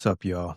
What's up, y'all?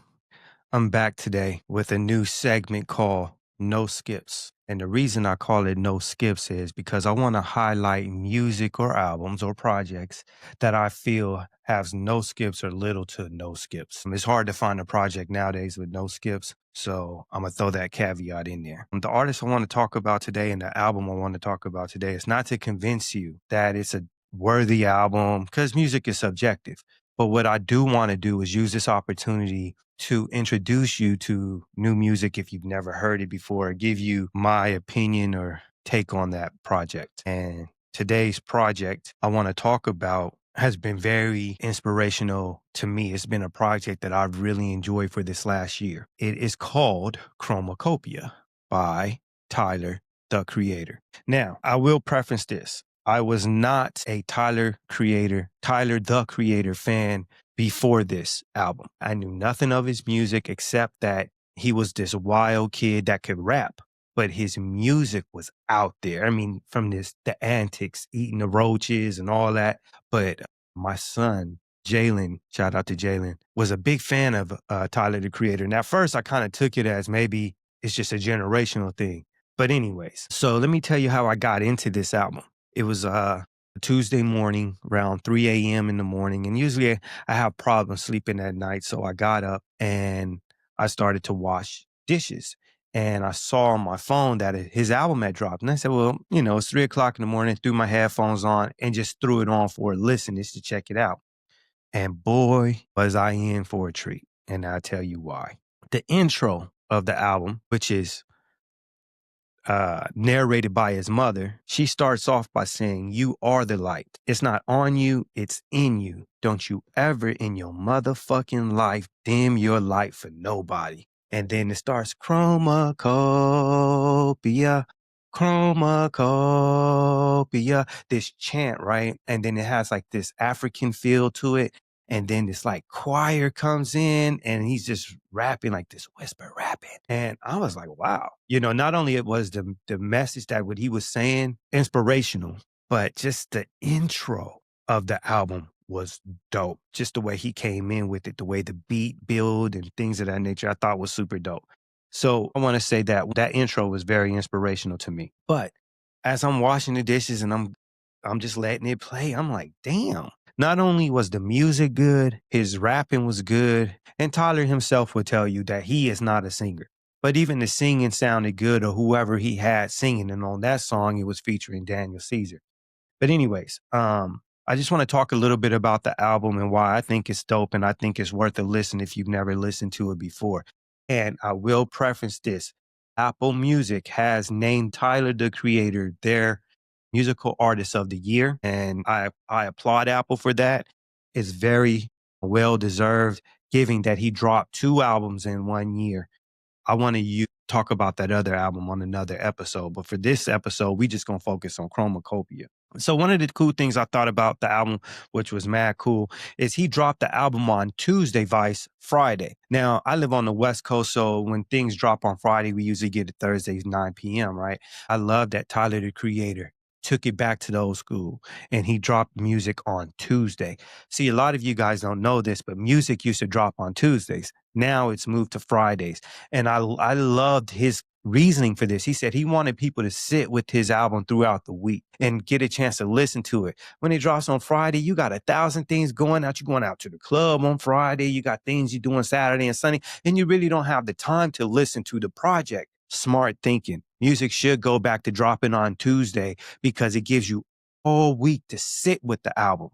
I'm back today with a new segment called No Skips. And the reason I call it No Skips is because I want to highlight music or albums or projects that I feel has no skips or little to no skips. It's hard to find a project nowadays with no skips. So I'm going to throw that caveat in there. The artist I want to talk about today and the album I want to talk about today is not to convince you that it's a worthy album because music is subjective. But what I do want to do is use this opportunity to introduce you to new music if you've never heard it before, give you my opinion or take on that project. And today's project I want to talk about has been very inspirational to me. It's been a project that I've really enjoyed for this last year. It is called Chromakopia by Tyler, the Creator. Now, I will preface this. I was not a Tyler the Creator fan before this album. I knew nothing of his music except that he was this wild kid that could rap, but his music was out there. I mean, from the antics, eating the roaches and all that. But my son, Jalen, shout out to Jalen, was a big fan of Tyler, the Creator. And at first I kind of took it as maybe it's just a generational thing. But anyways, so let me tell you how I got into this album. It was Tuesday morning around 3 a.m. in the morning. And usually I have problems sleeping at night. So I got up and I started to wash dishes. And I saw on my phone that his album had dropped. And I said, well, it's 3 o'clock in the morning, threw my headphones on and just threw it on for a listen just to check it out. And boy, was I in for a treat. And I'll tell you why. The intro of the album, which is narrated by his mother, she starts off by saying, "You are the light. It's not on you, it's in you. Don't you ever in your motherfucking life dim your light for nobody." And then it starts Chromacopia, Chromacopia, this chant, right? And then it has like this African feel to it. And then this like choir comes in and he's just rapping like this whisper rapping. And I was like, wow, not only it was the message that what he was saying inspirational, but just the intro of the album was dope. Just the way he came in with it, the way the beat build and things of that nature, I thought was super dope. So I want to say that intro was very inspirational to me. But as I'm washing the dishes and I'm just letting it play, I'm like, damn. Not only was the music good, his rapping was good, and Tyler himself would tell you that he is not a singer. But even the singing sounded good, or whoever he had singing. And on that song, it was featuring Daniel Caesar. But anyways, I just want to talk a little bit about the album and why I think it's dope and I think it's worth a listen if you've never listened to it before. And I will preface this. Apple Music has named Tyler, the Creator, their musical artist of the year. And I applaud Apple for that. It's very well deserved, given that he dropped 2 albums in 1 year. I want to talk about that other album on another episode. But for this episode, we just going to focus on Chromacopia. So one of the cool things I thought about the album, which was mad cool, is he dropped the album on Tuesday, vice Friday. Now, I live on the West Coast, so when things drop on Friday, we usually get it Thursdays, 9 p.m., right? I love that Tyler, the Creator, took it back to the old school and he dropped music on Tuesday. See, a lot of you guys don't know this, but music used to drop on Tuesdays. Now it's moved to Fridays. And I loved his reasoning for this. He said he wanted people to sit with his album throughout the week and get a chance to listen to it. When it drops on Friday, you got 1,000 things going out. You're going out to the club on Friday. You got things you're doing Saturday and Sunday, and you really don't have the time to listen to the project. Smart thinking. Music should go back to dropping on Tuesday because it gives you all week to sit with the album.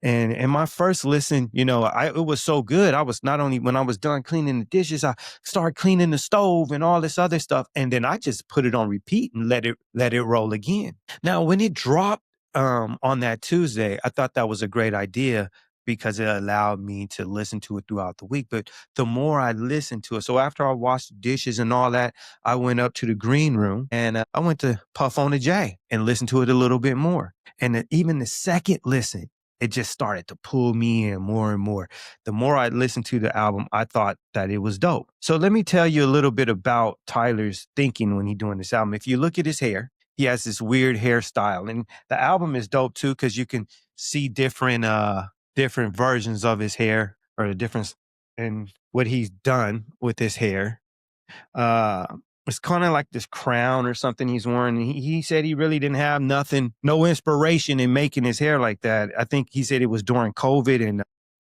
And in my first listen, it was so good. I was not only when I was done cleaning the dishes, I started cleaning the stove and all this other stuff. And then I just put it on repeat and let it roll again. Now, when it dropped on that Tuesday, I thought that was a great idea because it allowed me to listen to it throughout the week. But the more I listened to it, so after I washed the dishes and all that, I went up to the green room and I went to puff on the J and listen to it a little bit more. And even the second listen, it just started to pull me in more and more. The more I listened to the album, I thought that it was dope. So let me tell you a little bit about Tyler's thinking when he's doing this album. If you look at his hair, he has this weird hairstyle. And the album is dope too, because you can see different versions of his hair or the different and what he's done with his hair. Uh, it's kind of like this crown or something he's wearing. He said he really didn't have nothing, no inspiration in making his hair like that. I think he said it was during COVID and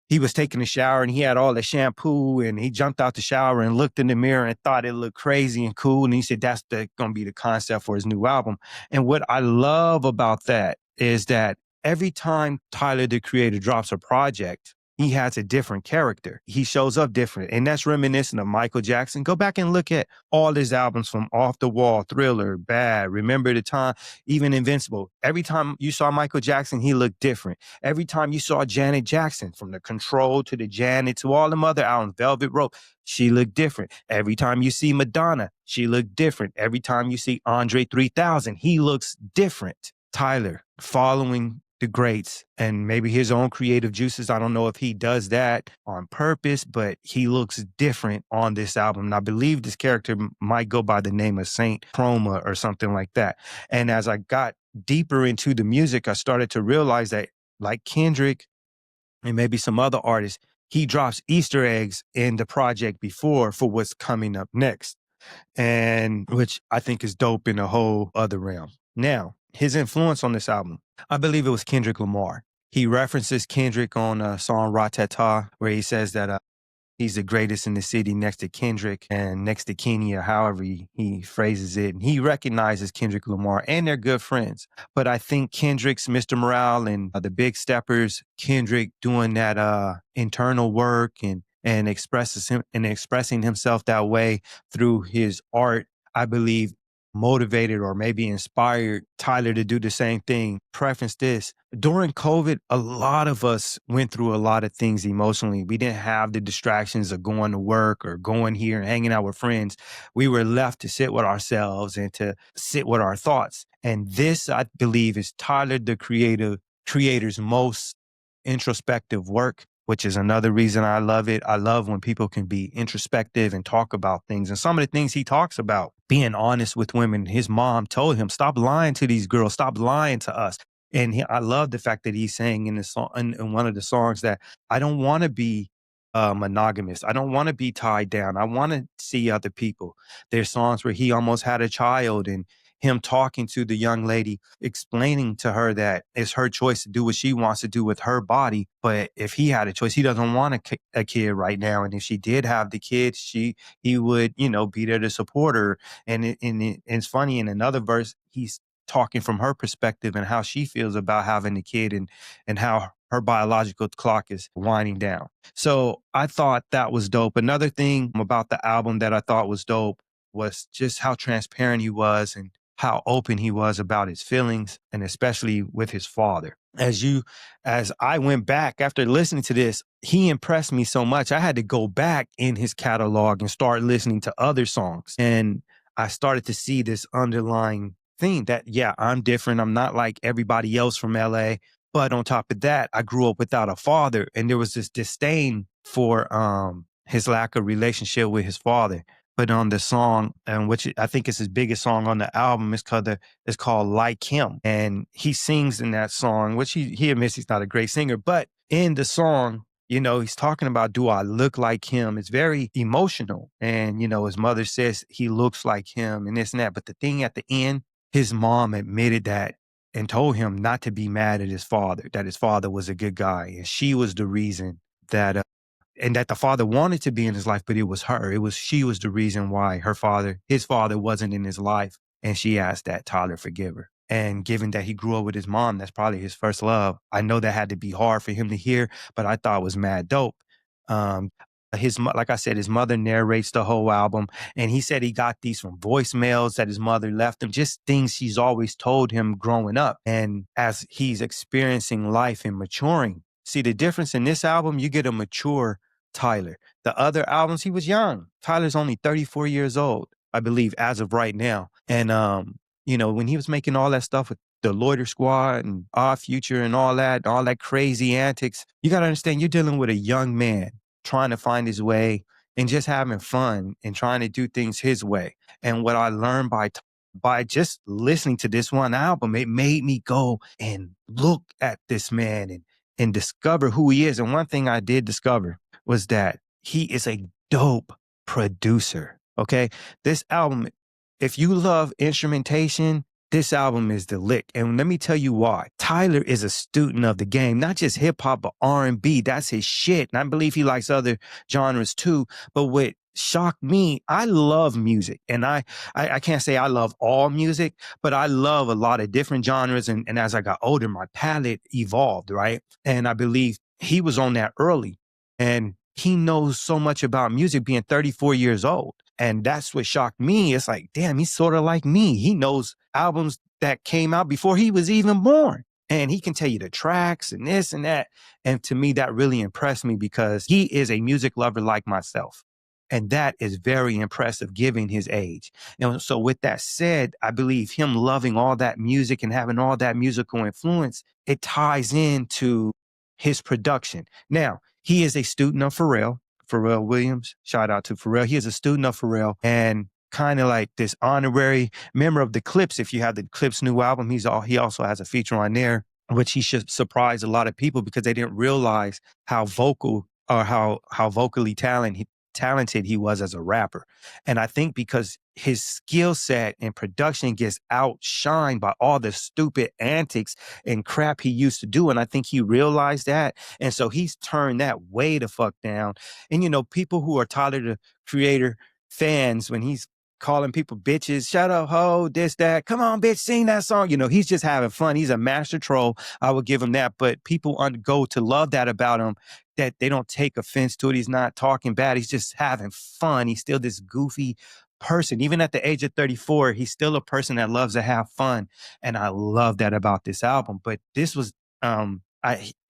he was taking a shower and he had all the shampoo and he jumped out the shower and looked in the mirror and thought it looked crazy and cool. And he said that's going to be the concept for his new album. And what I love about that is that every time Tyler, the Creator, drops a project, he has a different character. He shows up different. And that's reminiscent of Michael Jackson. Go back and look at all his albums from Off the Wall, Thriller, Bad, Remember the Time, even Invincible. Every time you saw Michael Jackson, he looked different. Every time you saw Janet Jackson, from The Control to the Janet to all them other albums, Velvet Rope, she looked different. Every time you see Madonna, she looked different. Every time you see Andre 3000, he looks different. Tyler, following the greats and maybe his own creative juices. I don't know if he does that on purpose, but he looks different on this album. And I believe this character might go by the name of Saint Chroma or something like that. And as I got deeper into the music, I started to realize that, like Kendrick and maybe some other artists, he drops Easter eggs in the project before for what's coming up next. And which I think is dope in a whole other realm. Now, his influence on this album, I believe it was Kendrick Lamar. He references Kendrick on a song Ratata, where he says that he's the greatest in the city next to Kendrick and next to Kenny, or however he phrases it. And he recognizes Kendrick Lamar and they're good friends. But I think Kendrick's Mr. Morale and the Big Steppers, Kendrick doing that internal work and expressing himself that way through his art, I believe motivated or maybe inspired Tyler to do the same thing. Preference this. During COVID, a lot of us went through a lot of things emotionally. We didn't have the distractions of going to work or going here and hanging out with friends. We were left to sit with ourselves and to sit with our thoughts. And this, I believe, is Tyler, the creator's most introspective work, which is another reason I love it. I love when people can be introspective and talk about things. And some of the things he talks about, being honest with women. His mom told him, stop lying to these girls, stop lying to us. And I love the fact that he's saying in the song, in one of the songs, that I don't want to be monogamous. I don't want to be tied down. I want to see other people. There's songs where he almost had a child and him talking to the young lady, explaining to her that it's her choice to do what she wants to do with her body. But if he had a choice, he doesn't want a kid right now. And if she did have the kid, he would, be there to support her. And it's funny, in another verse, he's talking from her perspective and how she feels about having a kid and how her biological clock is winding down. So I thought that was dope. Another thing about the album that I thought was dope was just how transparent he was and how open he was about his feelings, and especially with his father. As I went back after listening to this, he impressed me so much. I had to go back in his catalog and start listening to other songs. And I started to see this underlying thing that, yeah, I'm different. I'm not like everybody else from LA. But on top of that, I grew up without a father. And there was this disdain for his lack of relationship with his father. But on the song, and which I think is his biggest song on the album, it's called Like Him. And he sings in that song, which he admits he's not a great singer. But in the song, he's talking about, do I look like him? It's very emotional. And, his mother says he looks like him and this and that. But the thing at the end, his mom admitted that and told him not to be mad at his father, that his father was a good guy. And she was the reason that and that the father wanted to be in his life, but it was her. She was the reason why his father wasn't in his life. And she asked that Tyler forgive her. And given that he grew up with his mom, that's probably his first love. I know that had to be hard for him to hear, but I thought it was mad dope. Like I said, his mother narrates the whole album, and he said he got these from voicemails that his mother left him, just things she's always told him growing up. And as he's experiencing life and maturing, see the difference in this album, you get a mature Tyler. The other albums, he was young. Tyler's only 34 years old, I believe, as of right now. And, when he was making all that stuff with the Loiter Squad and Odd Future and all that crazy antics, you got to understand, you're dealing with a young man trying to find his way and just having fun and trying to do things his way. And what I learned by just listening to this one album, it made me go and look at this man and discover who he is. And one thing I did discover was that he is a dope producer. Okay. This album, if you love instrumentation, this album is the lick. And let me tell you why. Tyler is a student of the game, not just hip hop, but R&B. That's his shit. And I believe he likes other genres too. But what shocked me, I love music. And I can't say I love all music, but I love a lot of different genres. And as I got older, my palette evolved, right? And I believe he was on that early. And he knows so much about music being 34 years old. And that's what shocked me. It's like, damn, he's sort of like me. He knows albums that came out before he was even born. And he can tell you the tracks and this and that. And to me, that really impressed me because he is a music lover like myself. And that is very impressive given his age. And so with that said, I believe him loving all that music and having all that musical influence, it ties into his production. Now, he is a student of Pharrell Williams. Shout out to Pharrell. He is a student of Pharrell and kind of like this honorary member of the Clips. If you have the Clips new album, he also has a feature on there, which he should surprise a lot of people because they didn't realize how vocal or how vocally talented he was as a rapper. And I think because his skill set and production gets outshined by all the stupid antics and crap he used to do. And I think he realized that. And so he's turned that way the fuck down. And, you know, people who are Tyler, the Creator fans, when he's calling people bitches, shut up, ho, this, that, come on, bitch, sing that song. You know, he's just having fun. He's a master troll. I would give him that. But people go to love that about him, that they don't take offense to it. He's not talking bad. He's just having fun. He's still this goofy person. Even at the age of 34, he's still a person that loves to have fun. And I love that about this album. But this was, not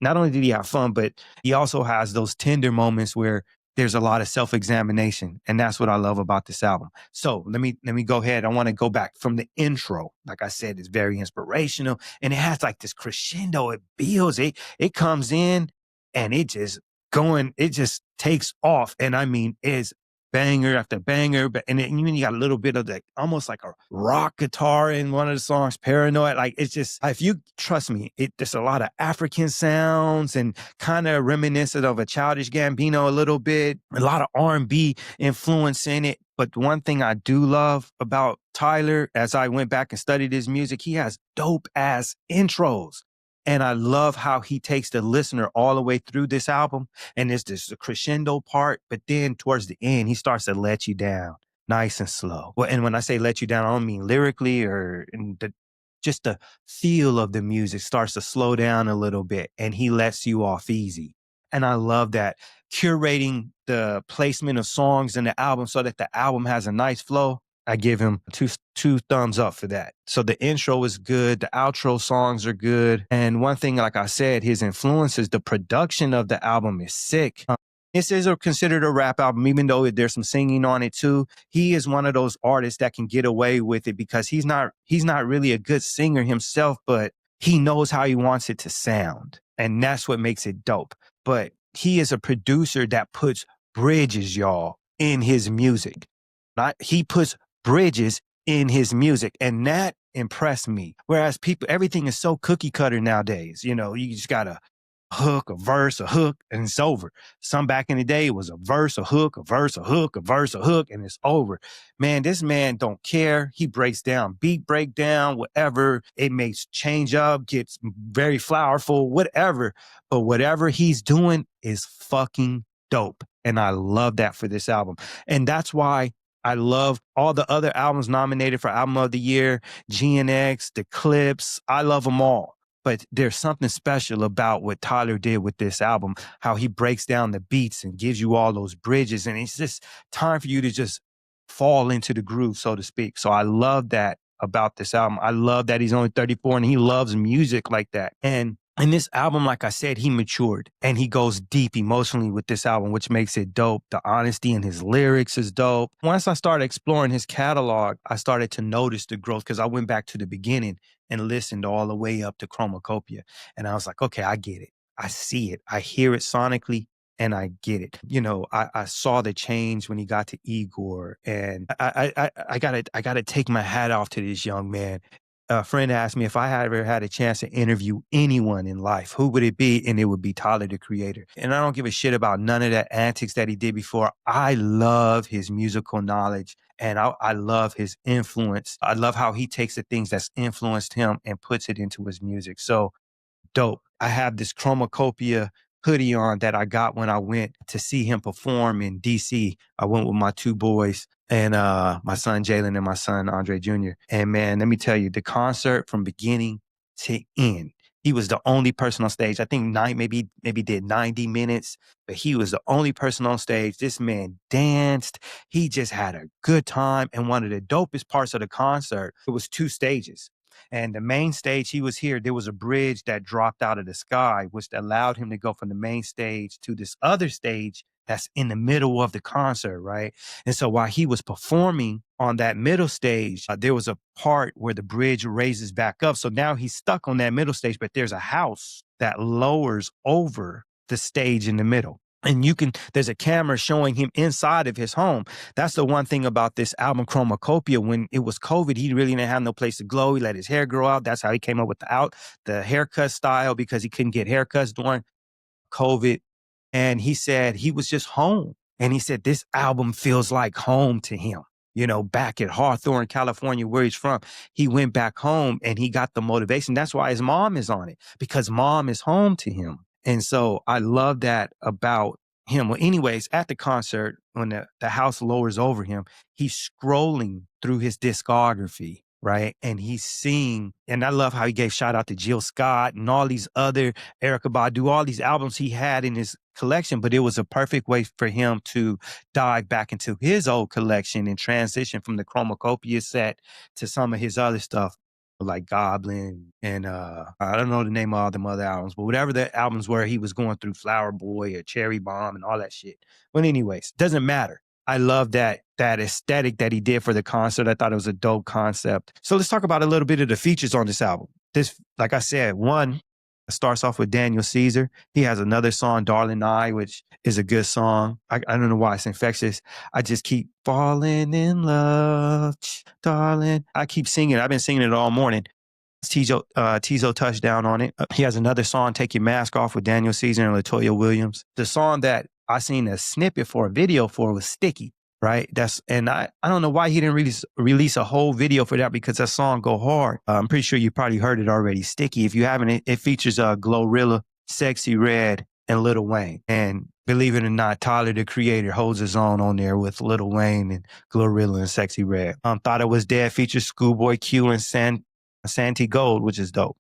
only did he have fun, but he also has those tender moments where there's a lot of self-examination. And that's what I love about this album. So let me go ahead. I want to go back from the intro. Like I said, it's very inspirational and it has like this crescendo. It builds, it comes in and it just takes off. And I mean, it's banger after banger, but and then even you got a little bit of the almost like a rock guitar in one of the songs, Paranoid. Like it's just, if you trust me, there's a lot of African sounds and kind of reminiscent of a Childish Gambino a little bit, a lot of R&B influence in it. But one thing I do love about Tyler, as I went back and studied his music, he has dope ass intros. And I love how he takes the listener all the way through this album. And there's this crescendo part, but then towards the end, he starts to let you down nice and slow. Well, and when I say let you down, I don't mean lyrically or just the feel of the music starts to slow down a little bit and he lets you off easy. And I love that, curating the placement of songs in the album so that the album has a nice flow. I give him two thumbs up for that. So the intro is good. The outro songs are good. And one thing, like I said, his influences, the production of the album is sick. This is considered a rap album, even though there's some singing on it too. He is one of those artists that can get away with it because he's not really a good singer himself, but he knows how he wants it to sound. And that's what makes it dope. But he is a producer that puts bridges, y'all, in his music. He puts bridges in his music, and that impressed me. Whereas everything is so cookie cutter nowadays. You know, you just got a hook, a verse, a hook, and it's over. Some back in the day, it was a verse, a hook, a verse, a hook, a verse, a hook, and it's over. Man, this man don't care. He breaks down beat breakdown, whatever. It makes change up, gets very flowerful, whatever. But whatever he's doing is fucking dope. And I love that for this album. And that's why I love all the other albums nominated for Album of the Year, GNX, The Clips. I love them all. But there's something special about what Tyler did with this album, how he breaks down the beats and gives you all those bridges. And it's just time for you to just fall into the groove, so to speak. So I love that about this album. I love that he's only 34 and he loves music like that. And in this album, like I said, he matured and he goes deep emotionally with this album, which makes it dope. The honesty in his lyrics is dope. Once I started exploring his catalog, I started to notice the growth because I went back to the beginning and listened all the way up to Chromacopia. And I was like, okay, I get it. I see it. I hear it sonically and I get it. You know, I saw the change when he got to Igor, and I gotta take my hat off to this young man. a friend asked me if I had ever had a chance to interview anyone in life, who would it be? And it would be Tyler, the Creator. And I don't give a shit about none of the antics that he did before. I love his musical knowledge and I love his influence. I love how he takes the things that's influenced him and puts it into his music. So dope. I have this Chromakopia hoodie on that I got when I went to see him perform in DC. I went with my two boys and my son Jalen and my son Andre Jr. And man, let me tell you, the concert from beginning to end, he was the only person on stage. I think maybe did 90 minutes, but he was the only person on stage. This man danced. He just had a good time. And one of the dopest parts of the concert, it was two stages. And the main stage, he was here. There was a bridge that dropped out of the sky, which allowed him to go from the main stage to this other stage that's in the middle of the concert, right? And so while he was performing on that middle stage, there was a part where the bridge raises back up. So now he's stuck on that middle stage, but there's a house that lowers over the stage in the middle. And there's a camera showing him inside of his home. That's the one thing about this album, Chromakopia. When it was COVID, he really didn't have no place to go. He let his hair grow out. That's how he came up with the haircut style, because he couldn't get haircuts during COVID. And he said he was just home. And he said this album feels like home to him. You know, back at Hawthorne, California, where he's from, he went back home and he got the motivation. That's why his mom is on it, because mom is home to him. And so I love that about him. Well, anyways, at the concert, when the house lowers over him, he's scrolling through his discography, right? And he's seeing, and I love how he gave shout out to Jill Scott and all these other, Erykah Badu, all these albums he had in his collection, but it was a perfect way for him to dive back into his old collection and transition from the Chromakopia set to some of his other stuff, like Goblin and I don't know the name of all them other albums, but whatever the albums were, he was going through Flower Boy or Cherry Bomb and all that shit. But anyways, doesn't matter. I love that aesthetic that he did for the concert. I thought it was a dope concept. So let's talk about a little bit of the features on this album. This, like I said, one starts off with Daniel Caesar. He has another song, Darling I, which is a good song. I don't know why it's infectious. I just keep falling in love, darling. I keep singing. I've been singing it all morning. Tizo touchdown on it. He has another song, Take Your Mask Off, with Daniel Caesar and LaToya Williams. The song that I seen a snippet for, a video for, was Sticky, right? I don't know why he didn't release a whole video for that, because that song go hard. I'm pretty sure you probably heard it already. Sticky. If you haven't, it features Glorilla, Sexy Red, and Lil Wayne. And believe it or not, Tyler, the Creator, holds his own on there with Lil Wayne and Glorilla and Sexy Red. Thought It Was Dead features Schoolboy Q and Santi Gold, which is dope.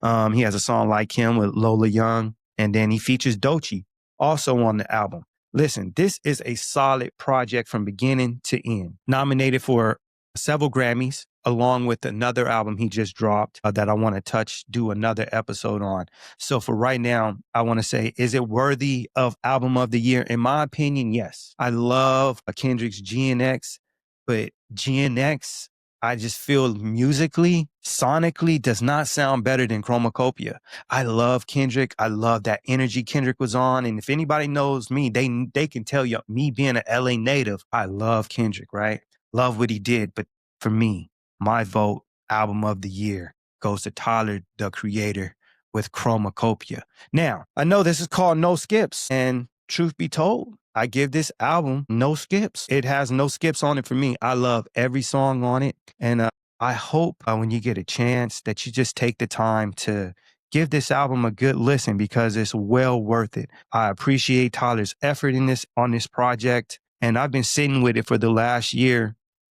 He has a song Like Him with Lola Young, and then he features Doechii also on the album. Listen, this is a solid project from beginning to end. Nominated for several Grammys, along with another album he just dropped that I want to do another episode on. So for right now, I want to say, is it worthy of Album of the Year? In my opinion, yes. I love Kendrick's GNX, but GNX, I just feel musically, sonically, does not sound better than Chromakopia. I love Kendrick. I love that energy Kendrick was on. And if anybody knows me, they can tell you, me being an LA native, I love Kendrick, right? Love what he did. But for me, my vote, Album of the Year, goes to Tyler, the Creator, with Chromakopia. Now, I know this is called No Skips, and truth be told, I give this album no skips. It has no skips on it for me. I love every song on it. And I hope when you get a chance that you just take the time to give this album a good listen, because it's well worth it. I appreciate Tyler's effort on this project. And I've been sitting with it for the last year,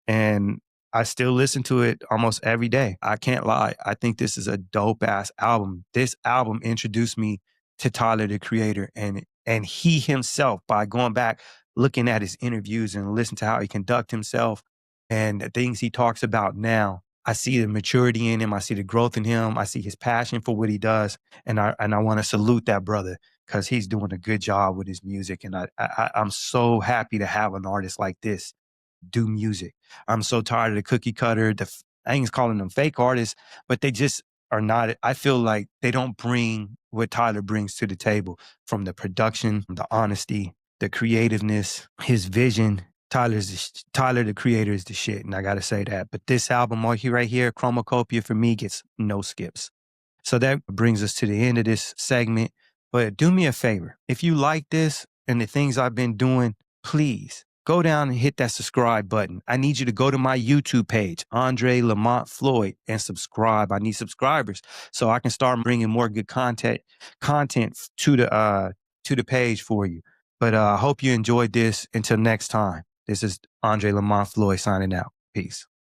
and I still listen to it almost every day. I can't lie. I think this is a dope ass album. This album introduced me to Tyler, the Creator, and he himself, by going back, looking at his interviews and listening to how he conducts himself and the things he talks about now, I see the maturity in him. I see the growth in him. I see his passion for what he does. And I want to salute that brother, because he's doing a good job with his music. And I'm so happy to have an artist like this do music. I'm so tired of the cookie cutter, I ain't calling them fake artists, but they just are not. I feel like they don't bring what Tyler brings to the table, from the production, the honesty, the creativeness, his vision. Tyler, the creator, is the shit, and I gotta say that. But this album right here, Chromacopia, for me gets no skips. So that brings us to the end of this segment. But do me a favor. If you like this and the things I've been doing, please go down and hit that subscribe button. I need you to go to my YouTube page, Andre Lamont Floyd, and subscribe. I need subscribers so I can start bringing more good content to the page for you. But I hope you enjoyed this. Until next time, this is Andre Lamont Floyd signing out. Peace.